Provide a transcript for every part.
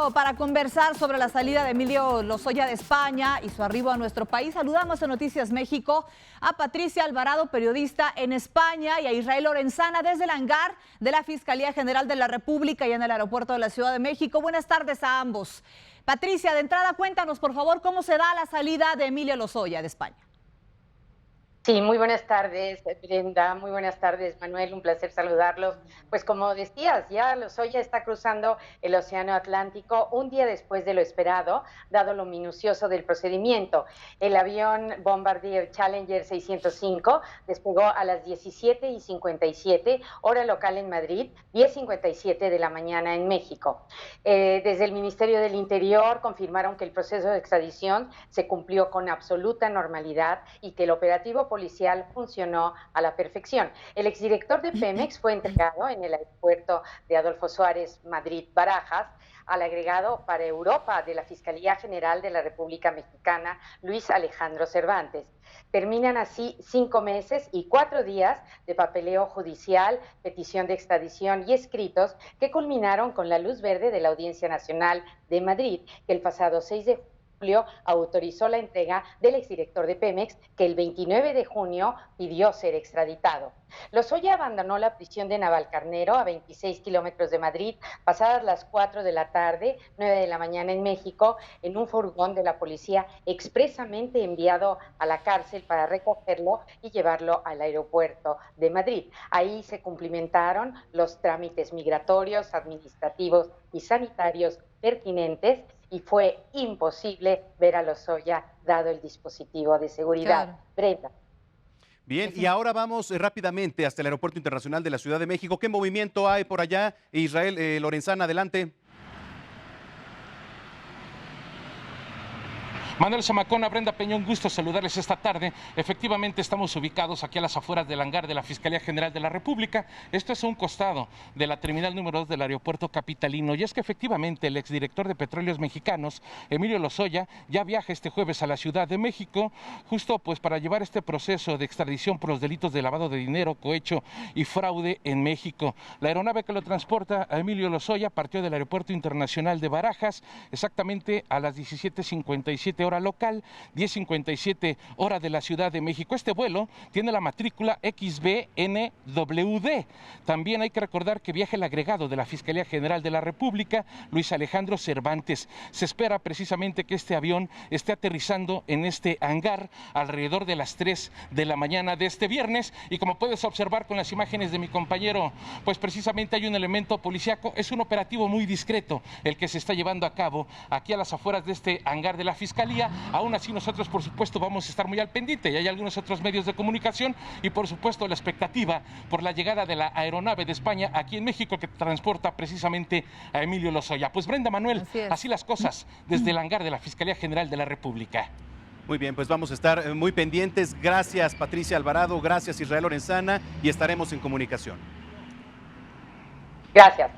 momento para conversar sobre la salida de Emilio Lozoya de España y su arribo a nuestro país. Saludamos a Noticias México a Patricia Alvarado, periodista en España, y a Israel Lorenzana desde el hangar de la Fiscalía General de la República y en el aeropuerto de la Ciudad de México. Buenas tardes a ambos. Patricia, de entrada cuéntanos por favor cómo se da la salida de Emilio Lozoya de España. Sí, muy buenas tardes, Brenda, muy buenas tardes, Manuel, un placer saludarlos. Pues como decías, ya Lozoya está cruzando el Océano Atlántico un día después de lo esperado, dado lo minucioso del procedimiento. El avión Bombardier Challenger 605 despegó a las 17:57, hora local en Madrid, 10:57 de la mañana en México. Desde el Ministerio del Interior confirmaron que el proceso de extradición se cumplió con absoluta normalidad y que el operativo policial funcionó a la perfección. El exdirector de Pemex fue entregado en el aeropuerto de Adolfo Suárez, Madrid-Barajas, al agregado para Europa de la Fiscalía General de la República Mexicana, Luis Alejandro Cervantes. Terminan así 5 meses y 4 días de papeleo judicial, petición de extradición y escritos que culminaron con la luz verde de la Audiencia Nacional de Madrid, que el pasado 6 de julio autorizó la entrega del exdirector de Pemex, que el 29 de junio pidió ser extraditado. Lozoya abandonó la prisión de Navalcarnero, a 26 kilómetros de Madrid, pasadas las 4 de la tarde, 9 de la mañana en México, en un furgón de la policía expresamente enviado a la cárcel para recogerlo y llevarlo al aeropuerto de Madrid. Ahí se cumplimentaron los trámites migratorios, administrativos y sanitarios pertinentes, y fue imposible ver a Lozoya dado el dispositivo de seguridad. Claro. Brenda. Bien, y ahora vamos rápidamente hasta el Aeropuerto Internacional de la Ciudad de México. ¿Qué movimiento hay por allá? Israel Lorenzana, adelante. Manuel Zamacona, Brenda Peña, un gusto saludarles esta tarde. Efectivamente estamos ubicados aquí a las afueras del hangar de la Fiscalía General de la República. Esto es a un costado de la terminal número 2 del aeropuerto capitalino. Y es que efectivamente el exdirector de Petróleos Mexicanos, Emilio Lozoya, ya viaja este jueves a la Ciudad de México, justo pues para llevar este proceso de extradición por los delitos de lavado de dinero, cohecho y fraude en México. La aeronave que lo transporta a Emilio Lozoya partió del Aeropuerto Internacional de Barajas exactamente a las 17:57 hora local, 10:57 hora de la Ciudad de México. Este vuelo tiene la matrícula XBNWD. También hay que recordar que viaja el agregado de la Fiscalía General de la República, Luis Alejandro Cervantes. Se espera precisamente que este avión esté aterrizando en este hangar alrededor de las 3 de la mañana de este viernes, y como puedes observar con las imágenes de mi compañero, pues precisamente hay un elemento policíaco. Es un operativo muy discreto el que se está llevando a cabo aquí a las afueras de este hangar de la Fiscalía. Aún así nosotros por supuesto vamos a estar muy al pendiente, y hay algunos otros medios de comunicación, y por supuesto la expectativa por la llegada de la aeronave de España aquí en México que transporta precisamente a Emilio Lozoya. Pues Brenda, Manuel, así las cosas desde el hangar de la Fiscalía General de la República. Muy bien, pues vamos a estar muy pendientes. Gracias Patricia Alvarado, gracias Israel Lorenzana, y estaremos en comunicación. Gracias.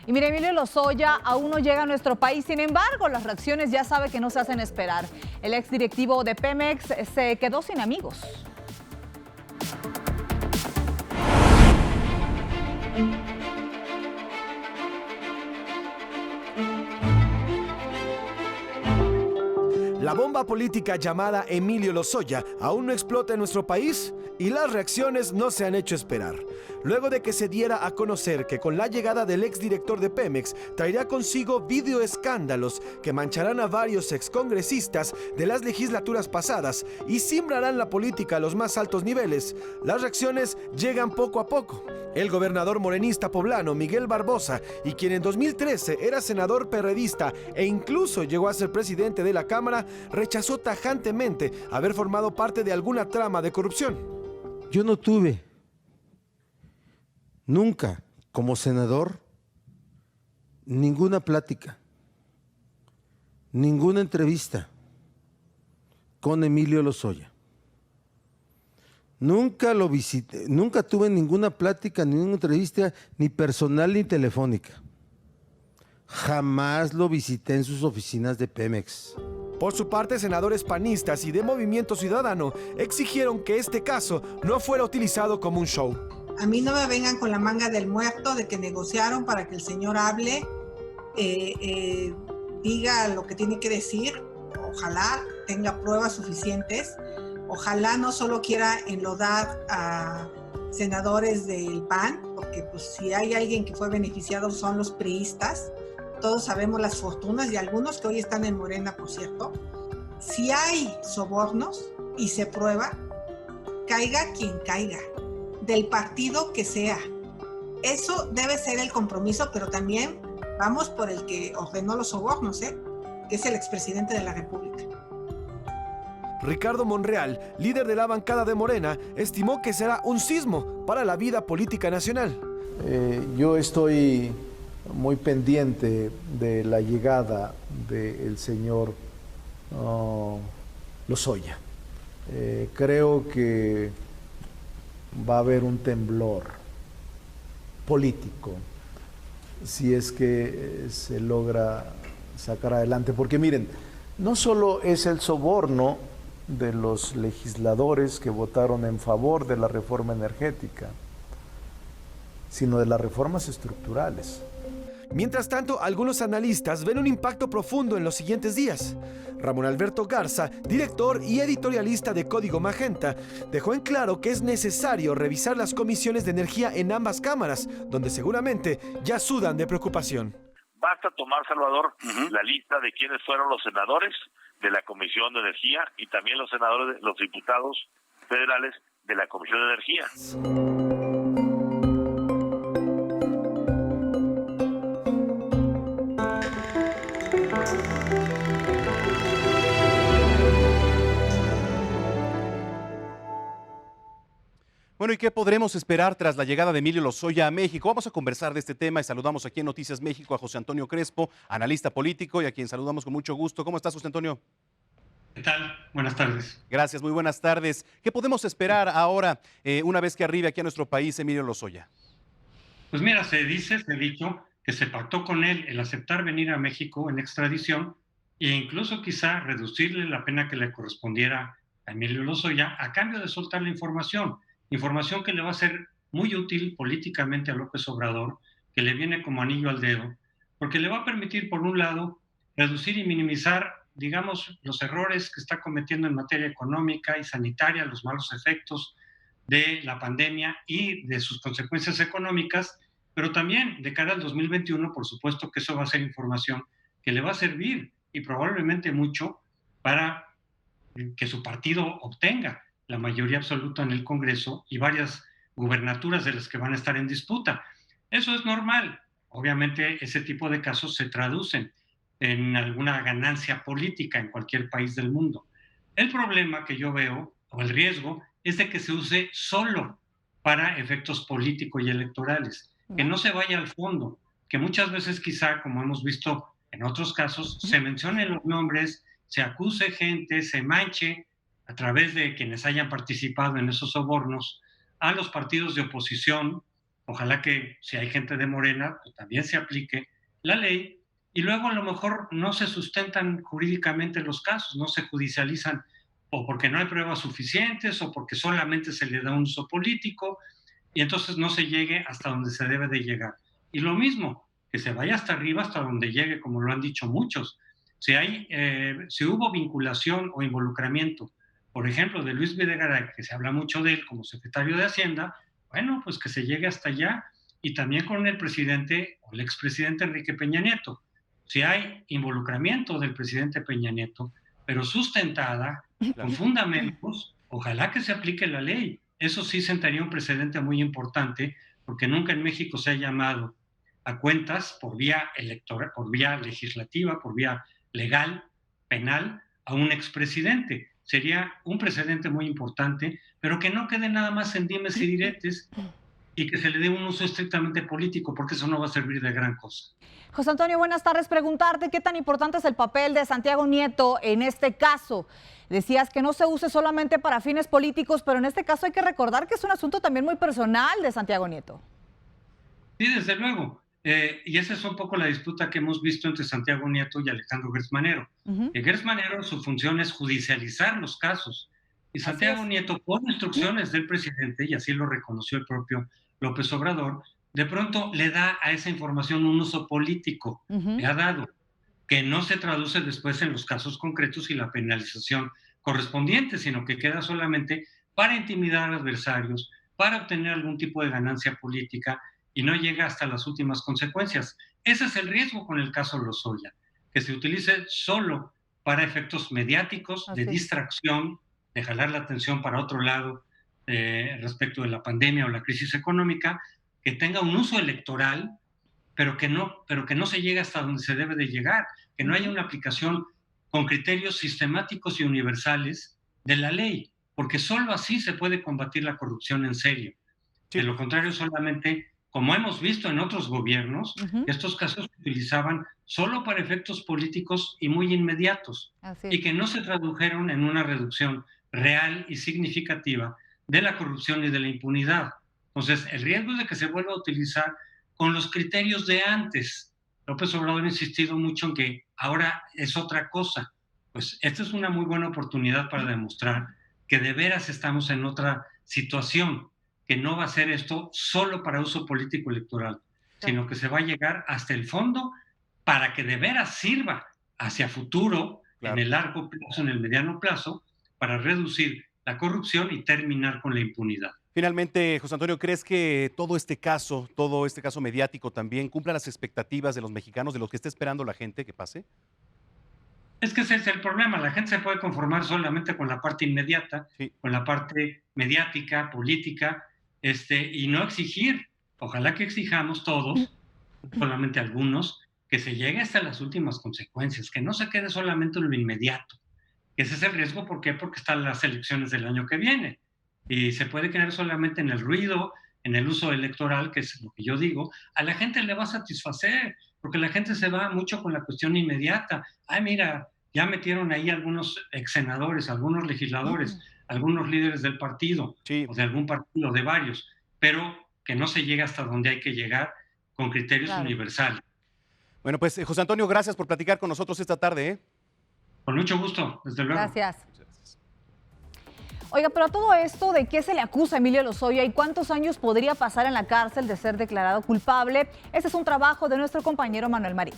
Y mire, Emilio Lozoya aún no llega a nuestro país, sin embargo, las reacciones ya sabe que no se hacen esperar. El exdirectivo de Pemex se quedó sin amigos. La bomba política llamada Emilio Lozoya aún no explota en nuestro país y las reacciones no se han hecho esperar. Luego de que se diera a conocer que con la llegada del exdirector de Pemex traería consigo videoescándalos que mancharán a varios excongresistas de las legislaturas pasadas y simbrarán la política a los más altos niveles, las reacciones llegan poco a poco. El gobernador morenista poblano Miguel Barbosa, y quien en 2013 era senador perredista e incluso llegó a ser presidente de la Cámara, rechazó tajantemente haber formado parte de alguna trama de corrupción. Yo no tuve nunca como senador ninguna plática, ninguna entrevista con Emilio Lozoya. Nunca lo visité, nunca tuve ninguna plática, ninguna entrevista, ni personal ni telefónica. Jamás lo visité en sus oficinas de Pemex. Por su parte, senadores panistas y de Movimiento Ciudadano exigieron que este caso no fuera utilizado como un show. A mí no me vengan con la manga del muerto de que negociaron para que el señor hable, diga lo que tiene que decir. Ojalá tenga pruebas suficientes. Ojalá no solo quiera enlodar a senadores del PAN, porque pues si hay alguien que fue beneficiado son los priistas. Todos sabemos las fortunas y algunos que hoy están en Morena, por cierto. Si hay sobornos y se prueba, caiga quien caiga, del partido que sea. Eso debe ser el compromiso, pero también vamos por el que ordenó los sobornos, que es el expresidente de la República. Ricardo Monreal, líder de la bancada de Morena, estimó que será un sismo para la vida política nacional. Yo estoy muy pendiente de la llegada del señor Lozoya. Creo que va a haber un temblor político si es que se logra sacar adelante, porque miren, no solo es el soborno de los legisladores que votaron en favor de la reforma energética, sino de las reformas estructurales. Mientras tanto, algunos analistas ven un impacto profundo en los siguientes días. Ramón Alberto Garza, director y editorialista de Código Magenta, dejó en claro que es necesario revisar las comisiones de energía en ambas cámaras, donde seguramente ya sudan de preocupación. Basta tomar, Salvador, la lista de quienes fueron los senadores de la Comisión de Energía y también los senadores, los diputados federales de la Comisión de Energía. Bueno, ¿y qué podremos esperar tras la llegada de Emilio Lozoya a México? Vamos a conversar de este tema y saludamos aquí en Noticias México a José Antonio Crespo, analista político, y a quien saludamos con mucho gusto. ¿Cómo estás, José Antonio? ¿Qué tal? Buenas tardes. Gracias, muy buenas tardes. ¿Qué podemos esperar ahora, una vez que arribe aquí a nuestro país Emilio Lozoya? Pues mira, se ha dicho que se pactó con él el aceptar venir a México en extradición e incluso quizá reducirle la pena que le correspondiera a Emilio Lozoya a cambio de soltar la información que le va a ser muy útil políticamente a López Obrador, que le viene como anillo al dedo, porque le va a permitir, por un lado, reducir y minimizar, digamos, los errores que está cometiendo en materia económica y sanitaria, los malos efectos de la pandemia y de sus consecuencias económicas, pero también de cara al 2021, por supuesto que eso va a ser información que le va a servir y probablemente mucho para que su partido obtenga la mayoría absoluta en el Congreso y varias gubernaturas de las que van a estar en disputa. Eso es normal. Obviamente ese tipo de casos se traducen en alguna ganancia política en cualquier país del mundo. El problema que yo veo, o el riesgo, es de que se use solo para efectos políticos y electorales, que no se vaya al fondo, que muchas veces quizá, como hemos visto en otros casos, se mencionen los nombres, se acuse gente, se manche a través de quienes hayan participado en esos sobornos a los partidos de oposición. Ojalá que si hay gente de Morena, pues también se aplique la ley, y luego a lo mejor no se sustentan jurídicamente los casos, no se judicializan o porque no hay pruebas suficientes o porque solamente se le da un uso político y entonces no se llegue hasta donde se debe de llegar. Y lo mismo, que se vaya hasta arriba, hasta donde llegue, como lo han dicho muchos. Si hubo vinculación o involucramiento, por ejemplo, de Luis Videgaray, que se habla mucho de él como secretario de Hacienda, bueno, pues que se llegue hasta allá, y también con el presidente o el expresidente Enrique Peña Nieto. Si hay involucramiento del presidente Peña Nieto, pero sustentada con fundamentos, ojalá que se aplique la ley. Eso sí sentaría un precedente muy importante, porque nunca en México se ha llamado a cuentas por vía electoral, por vía legislativa, por vía legal, penal, a un expresidente. Sería un precedente muy importante, pero que no quede nada más en dimes y diretes y que se le dé un uso estrictamente político, porque eso no va a servir de gran cosa. José Antonio, buenas tardes. Preguntarte qué tan importante es el papel de Santiago Nieto en este caso. Decías que no se use solamente para fines políticos, pero en este caso hay que recordar que es un asunto también muy personal de Santiago Nieto. Sí, desde luego. Y esa es un poco la disputa que hemos visto entre Santiago Nieto y Alejandro Gertz Manero. Gertz Manero, su función es judicializar los casos Y Santiago Nieto, por instrucciones del presidente, y así lo reconoció el propio López Obrador, de pronto le da a esa información un uso político, le ha dado, que no se traduce después en los casos concretos y la penalización correspondiente, sino que queda solamente para intimidar a adversarios, para obtener algún tipo de ganancia política y no llega hasta las últimas consecuencias. Ese es el riesgo con el caso Lozoya, que se utilice solo para efectos mediáticos, de distracción, de jalar la atención para otro lado respecto de la pandemia o la crisis económica, que tenga un uso electoral, pero que no se llegue hasta donde se debe de llegar, que no haya una aplicación con criterios sistemáticos y universales de la ley, porque solo así se puede combatir la corrupción en serio. De lo contrario, solamente, como hemos visto en otros gobiernos, estos casos se utilizaban solo para efectos políticos y muy inmediatos, y que no se tradujeron en una reducción real y significativa de la corrupción y de la impunidad. Entonces, el riesgo es de que se vuelva a utilizar con los criterios de antes. López Obrador ha insistido mucho en que ahora es otra cosa. Pues esta es una muy buena oportunidad para demostrar que de veras estamos en otra situación, que no va a ser esto solo para uso político electoral, sino que se va a llegar hasta el fondo para que de veras sirva hacia futuro, en el largo plazo, en el mediano plazo, para reducir la corrupción y terminar con la impunidad. Finalmente, José Antonio, ¿crees que todo este caso mediático también cumpla las expectativas de los mexicanos, de lo que está esperando la gente que pase? Es que ese es el problema. La gente se puede conformar solamente con la parte inmediata, con la parte mediática, política, y no exigir. Ojalá que exijamos todos, solamente algunos, que se llegue hasta las últimas consecuencias, que no se quede solamente en lo inmediato. Ese es el riesgo. ¿Por qué? Porque están las elecciones del año que viene. Y se puede quedar solamente en el ruido, en el uso electoral, que es lo que yo digo. A la gente le va a satisfacer, porque la gente se va mucho con la cuestión inmediata. Ay, mira, ya metieron ahí algunos exsenadores, algunos legisladores, algunos líderes del partido, o de algún partido, de varios, pero que no se llega hasta donde hay que llegar con criterios universales. Bueno, pues José Antonio, gracias por platicar con nosotros esta tarde. Con mucho gusto, desde luego. Gracias. Oiga, pero a todo esto, ¿de qué se le acusa a Emilio Lozoya y cuántos años podría pasar en la cárcel de ser declarado culpable? Este es un trabajo de nuestro compañero Manuel Marín.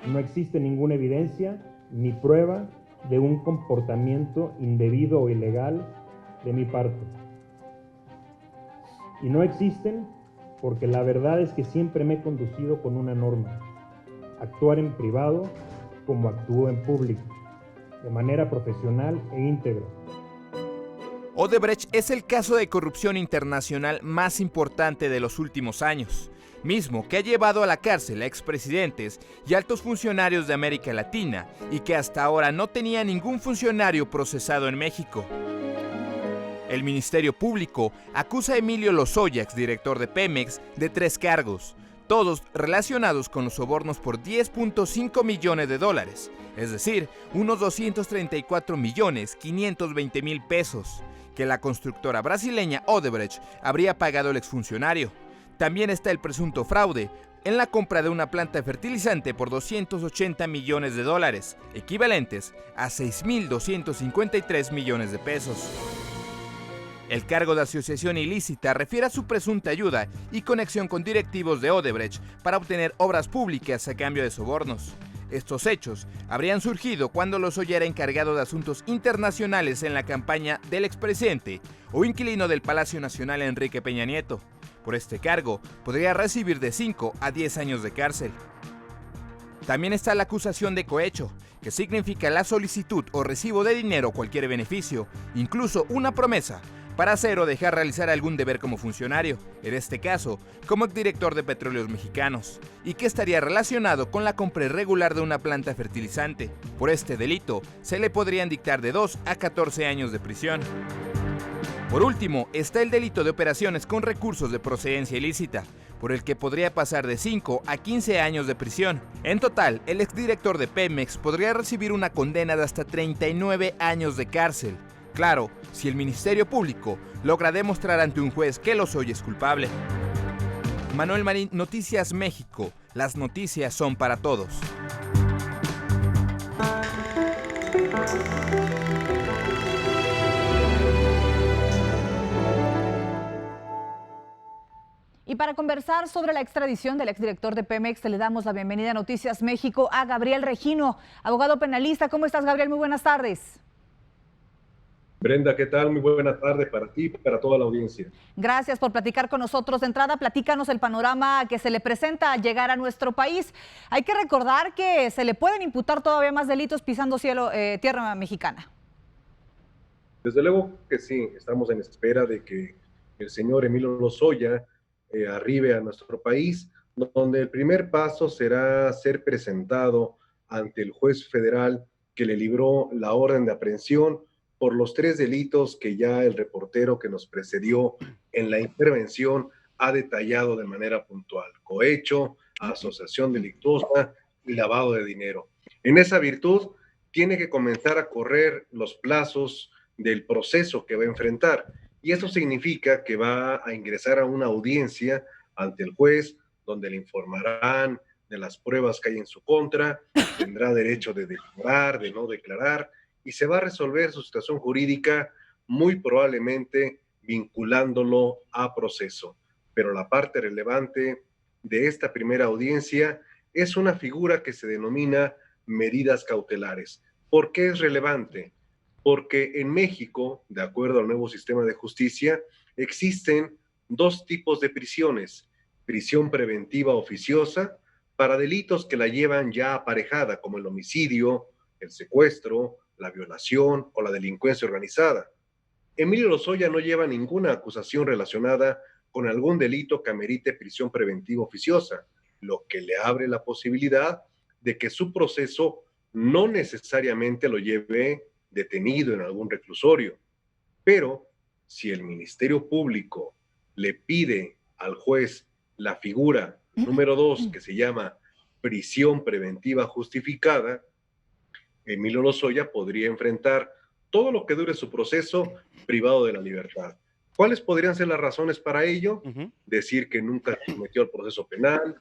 No existe ninguna evidencia ni prueba de un comportamiento indebido o ilegal de mi parte. Y no existen porque la verdad es que siempre me he conducido con una norma: actuar en privado como actúo en público, de manera profesional e íntegra. Odebrecht es el caso de corrupción internacional más importante de los últimos años, mismo que ha llevado a la cárcel a expresidentes y altos funcionarios de América Latina y que hasta ahora no tenía ningún funcionario procesado en México. El Ministerio Público acusa a Emilio Lozoya, exdirector de Pemex, de 3 cargos, todos relacionados con los sobornos por $10.5 millones, es decir, unos 234.520.000 pesos, que la constructora brasileña Odebrecht habría pagado al exfuncionario. También está el presunto fraude en la compra de una planta fertilizante por $280 millones, equivalentes a 6.253 millones de pesos. El cargo de asociación ilícita refiere a su presunta ayuda y conexión con directivos de Odebrecht para obtener obras públicas a cambio de sobornos. Estos hechos habrían surgido cuando Lozoya era encargado de asuntos internacionales en la campaña del expresidente o inquilino del Palacio Nacional Enrique Peña Nieto. Por este cargo podría recibir de 5 a 10 años de cárcel. También está la acusación de cohecho, que significa la solicitud o recibo de dinero o cualquier beneficio, incluso una promesa, para hacer o dejar realizar algún deber como funcionario, en este caso, como exdirector de Petróleos Mexicanos, y que estaría relacionado con la compra irregular de una planta fertilizante. Por este delito, se le podrían dictar de 2 a 14 años de prisión. Por último, está el delito de operaciones con recursos de procedencia ilícita, por el que podría pasar de 5 a 15 años de prisión. En total, el exdirector de Pemex podría recibir una condena de hasta 39 años de cárcel. Claro, si el Ministerio Público logra demostrar ante un juez que Lozoya es culpable. Manuel Marín, Noticias México. Las noticias son para todos. Y para conversar sobre la extradición del exdirector de Pemex, le damos la bienvenida a Noticias México a Gabriel Regino, abogado penalista. ¿Cómo estás, Gabriel? Muy buenas tardes. Brenda, ¿qué tal? Muy buenas tardes para ti y para toda la audiencia. Gracias por platicar con nosotros. De entrada, platícanos el panorama que se le presenta al llegar a nuestro país. Hay que recordar que se le pueden imputar todavía más delitos pisando tierra mexicana. Desde luego que sí, estamos en espera de que el señor Emilio Lozoya arribe a nuestro país, donde el primer paso será ser presentado ante el juez federal que le libró la orden de aprehensión por los 3 delitos que ya el reportero que nos precedió en la intervención ha detallado de manera puntual: cohecho, asociación delictuosa y lavado de dinero. En esa virtud, tiene que comenzar a correr los plazos del proceso que va a enfrentar. Y eso significa que va a ingresar a una audiencia ante el juez, donde le informarán de las pruebas que hay en su contra, tendrá derecho de declarar, de no declarar, y se va a resolver su situación jurídica, muy probablemente vinculándolo a proceso. Pero la parte relevante de esta primera audiencia es una figura que se denomina medidas cautelares. ¿Por qué es relevante? Porque en México, de acuerdo al nuevo sistema de justicia, existen 2 tipos de prisiones: prisión preventiva oficiosa para delitos que la llevan ya aparejada, como el homicidio, el secuestro, la violación o la delincuencia organizada. Emilio Lozoya no lleva ninguna acusación relacionada con algún delito que amerite prisión preventiva oficiosa, lo que le abre la posibilidad de que su proceso no necesariamente lo lleve detenido en algún reclusorio. Pero si el Ministerio Público le pide al juez la figura número 2, que se llama prisión preventiva justificada, Emilio Lozoya podría enfrentar todo lo que dure su proceso privado de la libertad. ¿Cuáles podrían ser las razones para ello? Decir que nunca se sometió al proceso penal,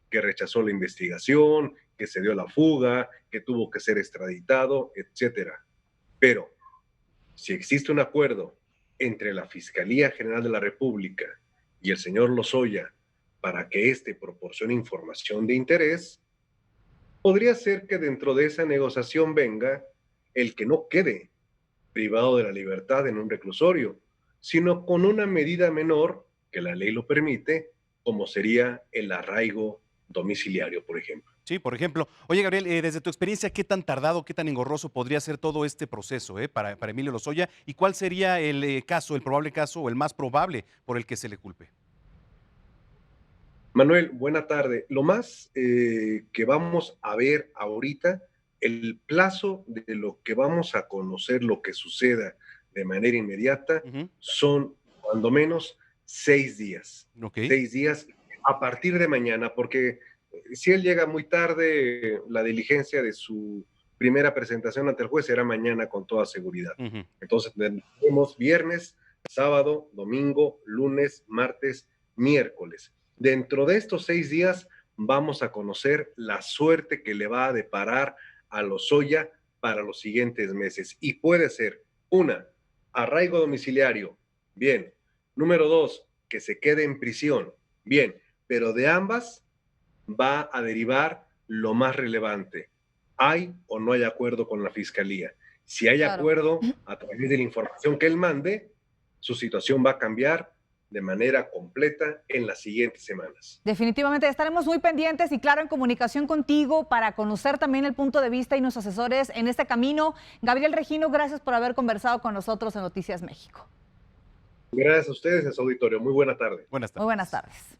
que rechazó la investigación, que se dio la fuga, que tuvo que ser extraditado, etcétera. Pero si existe un acuerdo entre la Fiscalía General de la República y el señor Lozoya para que éste proporcione información de interés, podría ser que dentro de esa negociación venga el que no quede privado de la libertad en un reclusorio, sino con una medida menor, que la ley lo permite, como sería el arraigo domiciliario, por ejemplo. Sí, por ejemplo. Oye, Gabriel, desde tu experiencia, ¿qué tan tardado, qué tan engorroso podría ser todo este proceso para Emilio Lozoya? ¿Y cuál sería el caso, el probable caso o el más probable por el que se le culpe? Manuel, buena tarde. Lo más que vamos a ver ahorita, el plazo de lo que vamos a conocer, lo que suceda de manera inmediata, son cuando menos 6 días. 6 días a partir de mañana, porque si él llega muy tarde, la diligencia de su primera presentación ante el juez será mañana con toda seguridad. Entonces tenemos viernes, sábado, domingo, lunes, martes, miércoles. Dentro de estos 6 días vamos a conocer la suerte que le va a deparar a Lozoya para los siguientes meses. Y puede ser, 1, arraigo domiciliario, bien. Número 2, que se quede en prisión, bien. Pero de ambas va a derivar lo más relevante: ¿hay o no hay acuerdo con la Fiscalía? Si hay acuerdo, a través de la información que él mande, su situación va a cambiar de manera completa en las siguientes semanas. Definitivamente estaremos muy pendientes y claro, en comunicación contigo para conocer también el punto de vista y nuestros asesores en este camino. Gabriel Regino, gracias por haber conversado con nosotros en Noticias México. Gracias a ustedes, a su auditorio. Muy buena tarde. Buenas tardes. Muy buenas tardes.